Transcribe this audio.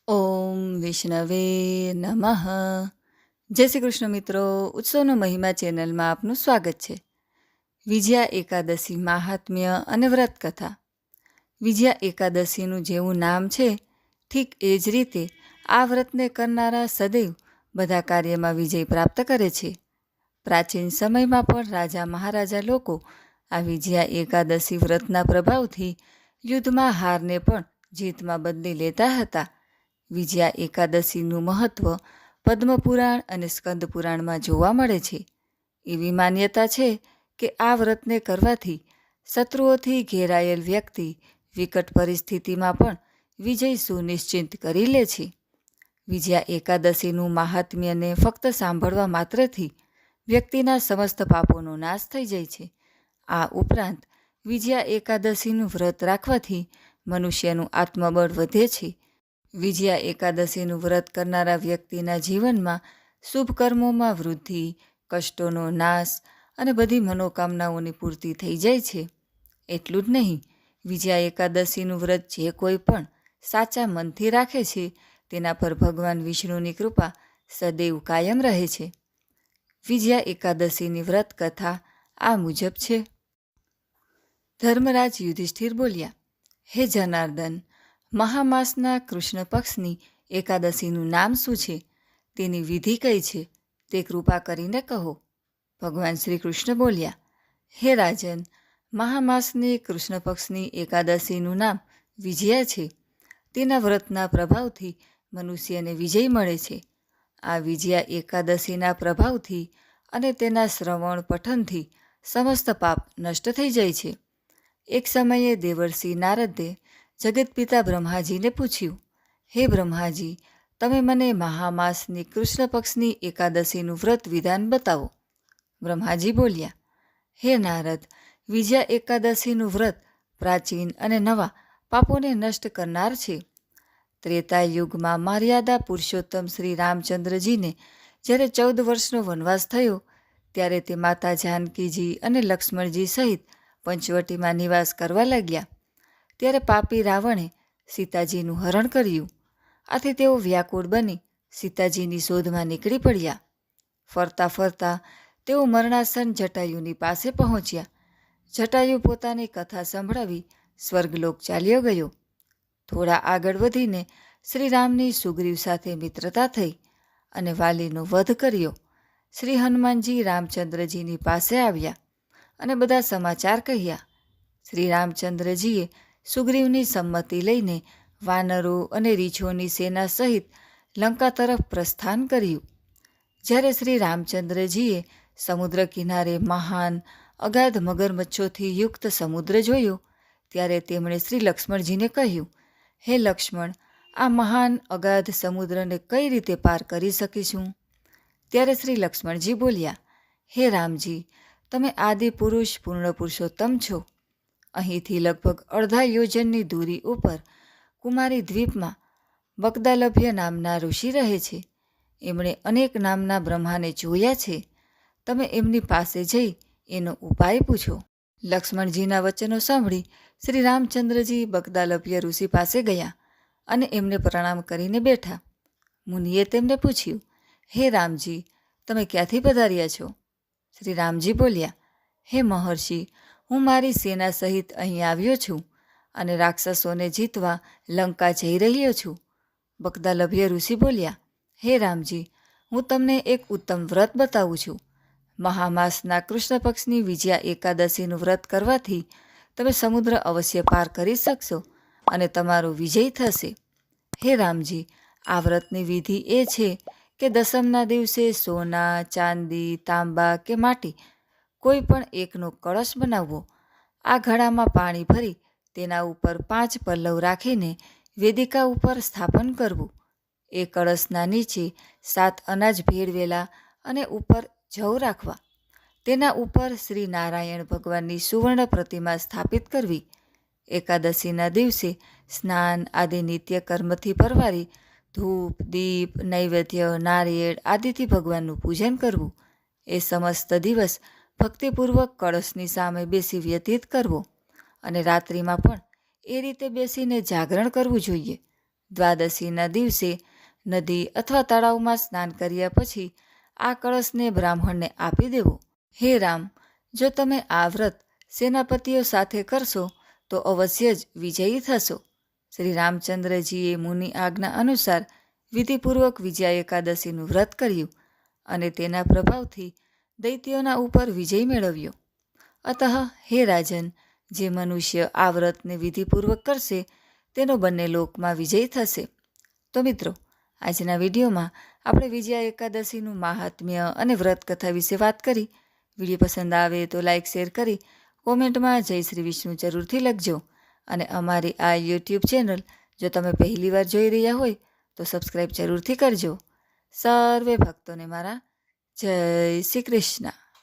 ઓમ વિષ્ણવે નમઃ. જય શ્રી કૃષ્ણ મિત્રો, ઉત્સવનો મહિમા ચેનલમાં આપનું સ્વાગત છે. વિજયા એકાદશી મહાત્મ્ય અને વ્રત કથા. વિજયા એકાદશીનું જેવું નામ છે, ઠીક એ જ રીતે આ વ્રતને કરનારા સદૈવ બધા કાર્યમાં વિજય પ્રાપ્ત કરે છે. પ્રાચીન સમયમાં પણ રાજા મહારાજા લોકો આ વિજયા એકાદશી વ્રતના પ્રભાવથી યુદ્ધમાં હારને પણ જીતમાં બદલી લેતા હતા. વિજયા એકાદશીનું મહત્ત્વ પદ્મપુરાણ અને સ્કંદપુરાણમાં જોવા મળે છે. એવી માન્યતા છે કે આ વ્રતને કરવાથી શત્રુઓથી ઘેરાયેલ વ્યક્તિ વિકટ પરિસ્થિતિમાં પણ વિજય સુનિશ્ચિત કરી લે છે. વિજયા એકાદશીનું મહાત્મ્યને ફક્ત સાંભળવા માત્રથી વ્યક્તિના સમસ્ત પાપોનો નાશ થઈ જાય છે. આ ઉપરાંત વિજયા એકાદશીનું વ્રત રાખવાથી મનુષ્યનું આત્મબળ વધે છે. વિજયા એકાદશીનું વ્રત કરનારા વ્યક્તિના જીવનમાં શુભ કર્મોમાં વૃદ્ધિ, કષ્ટોનો નાશ અને બધી મનોકામનાઓની પૂર્તિ થઈ જાય છે. એટલું જ નહીં, વિજયા એકાદશીનું વ્રત જે કોઈ પણ સાચા મનથી રાખે છે તેના પર ભગવાન વિષ્ણુની કૃપા સદૈવ કાયમ રહે છે. વિજયા એકાદશીની વ્રત કથા આ મુજબ છે. ધર્મરાજ યુધિષ્ઠિર બોલ્યા, હે જનાર્દન, મહામાસના કૃષ્ણ પક્ષની એકાદશીનું નામ શું છે? તેની વિધિ કઈ છે? તે કૃપા કરીને કહો. ભગવાન શ્રી કૃષ્ણ બોલ્યા, હે રાજન, મહામાસની કૃષ્ણ પક્ષની એકાદશીનું નામ વિજયા છે. તેના વ્રતના પ્રભાવથી મનુષ્યને વિજય મળે છે. આ વિજયા એકાદશીના પ્રભાવથી અને તેના શ્રવણ પઠનથી સમસ્ત પાપ નષ્ટ થઈ જાય છે. એક સમયે દેવર્ષિ નારદે જગતપિતા બ્રહ્માજીને પૂછ્યું, હે બ્રહ્માજી, તમે મને મહામાસની કૃષ્ણ પક્ષની એકાદશીનું વ્રત વિધાન બતાવો. બ્રહ્માજી બોલ્યા, હે નારદ, વિજયા એકાદશીનું વ્રત પ્રાચીન અને નવા પાપોને નષ્ટ કરનાર છે. ત્રેતા યુગમાં મર્યાદા પુરુષોત્તમ શ્રી રામચંદ્રજીને જ્યારે 14 વર્ષનો વનવાસ થયો ત્યારે તે માતા જાનકીજી અને લક્ષ્મણજી સહિત પંચવટીમાં નિવાસ કરવા લાગ્યા. ત્યારે પાપી રાવણે સીતાજીનું હરણ કર્યું. આથી તેઓ વ્યાકુળ બની સીતાજીની શોધમાં નીકળી પડ્યા. ફરતા ફરતા તેઓ મરણાસન જટાયુની પાસે પહોંચ્યા. જટાયુ પોતાની કથા સંભળાવી સ્વર્ગલોક ચાલ્યો ગયો. થોડા આગળ વધીને શ્રીરામની સુગ્રીવ સાથે મિત્રતા થઈ અને વાલીનો વધ કર્યો. શ્રી હનુમાનજી રામચંદ્રજીની પાસે આવ્યા અને બધા સમાચાર કહ્યા. શ્રી રામચંદ્રજીએ સુગ્રીવની સંમતિ લઈને વાનરો અને રીછોની સેના સહિત લંકા તરફ પ્રસ્થાન કર્યું. જ્યારે શ્રી રામચંદ્રજીએ સમુદ્ર કિનારે મહાન અગાધ મગરમચ્છોથી યુક્ત સમુદ્ર જોયો ત્યારે તેમણે શ્રી લક્ષ્મણજીને કહ્યું, હે લક્ષ્મણ, આ મહાન અગાધ સમુદ્રને કઈ રીતે પાર કરી શકીશું? ત્યારે શ્રી લક્ષ્મણજી બોલ્યા, હે રામજી, તમે આદિ પુરુષ પૂર્ણ પુરુષોત્તમ છો. અહીંથી લગભગ અડધા યોજનની દૂરી ઉપર કુમારી દ્વીપમાં બગદાલભ્ય નામના ઋષિ રહે છે. એમણે અનેક નામના બ્રહ્માને જોયા છે. તમે એમની પાસે જઈ એનો ઉપાય પૂછો. લક્ષ્મણજીના વચનો સાંભળી શ્રી રામચંદ્રજી બગદાલભ્ય ઋષિ પાસે ગયા અને એમને પ્રણામ કરીને બેઠા. મુનિએ તેમને પૂછ્યું, હે રામજી, તમે ક્યાંથી પધાર્યા છો? શ્રી રામજી બોલ્યા, હે મહર્ષિ, હું મારી સેના સહિત અહીં આવ્યો છું અને રાક્ષસોને જીતવા લંકા જઈ રહ્યો છું. બગદાલભ્ય ઋષિ બોલ્યા, હે રામજી, હું તમને એક ઉત્તમ વ્રત બતાવું છું. મહામાસના કૃષ્ણ પક્ષની વિજયા એકાદશીનું વ્રત કરવાથી તમે સમુદ્ર અવશ્ય પાર કરી શકશો અને તમારો વિજય થશે. હે રામજી, આ વ્રતની વિધિ એ છે કે દસમના દિવસે સોના, ચાંદી, તાંબા કે માટી કોઈ પણ એકનો કળશ બનાવવો. આ ઘડામાં પાણી ભરી તેના ઉપર 5 પલ્લવ રાખીને વેદિકા ઉપર સ્થાપન કરવું. એ કળશના નીચે 7 અનાજ ભેળવેલા અને ઉપર જવ રાખવા. તેના ઉપર શ્રી નારાયણ ભગવાનની સુવર્ણ પ્રતિમા સ્થાપિત કરવી. એકાદશીના દિવસે સ્નાન આદિ નિત્ય કર્મથી પરવારી ધૂપ, દીપ, નૈવેદ્ય, નારિયેળ આદિથી ભગવાનનું પૂજન કરવું. એ સમસ્ત દિવસ ભક્તિપૂર્વક કળશની સામે બેસી વ્યતીત કરવો અને રાત્રિમાં પણ એ રીતે બેસીને જાગરણ કરવું જોઈએ. દ્વાદશીના દિવસે નદી અથવા તળાવમાં સ્નાન કર્યા પછી આ કળશને બ્રાહ્મણને આપી દેવો. હે રામ, જો તમે આ વ્રત સેનાપતિઓ સાથે કરશો તો અવશ્ય જ વિજયી થશો. શ્રી રામચંદ્રજીએ મુનિ આજ્ઞા અનુસાર વિધિપૂર્વક વિજયા એકાદશીનું વ્રત કર્યું અને તેના પ્રભાવથી દૈત્યોના ઉપર વિજય મેળવ્યો. અતઃ હે રાજન, જે મનુષ્ય આ વ્રતને વિધિપૂર્વક કરશે તેનો બંને લોકમાં વિજય થશે. તો મિત્રો, આજના વિડીયોમાં આપણે વિજયા એકાદશીનું મહાત્મ્ય અને વ્રત કથા વિશે વાત કરી. વિડીયો પસંદ આવે તો લાઇક શેર કરી કોમેન્ટમાં જય શ્રી વિષ્ણુ જરૂરથી લખજો. અને અમારી આ યુટ્યુબ ચેનલ જો તમે પહેલીવાર જોઈ રહ્યા હોય તો સબસ્ક્રાઈબ જરૂરથી કરજો. સર્વે ભક્તોને મારા જય શ્રી કૃષ્ણ.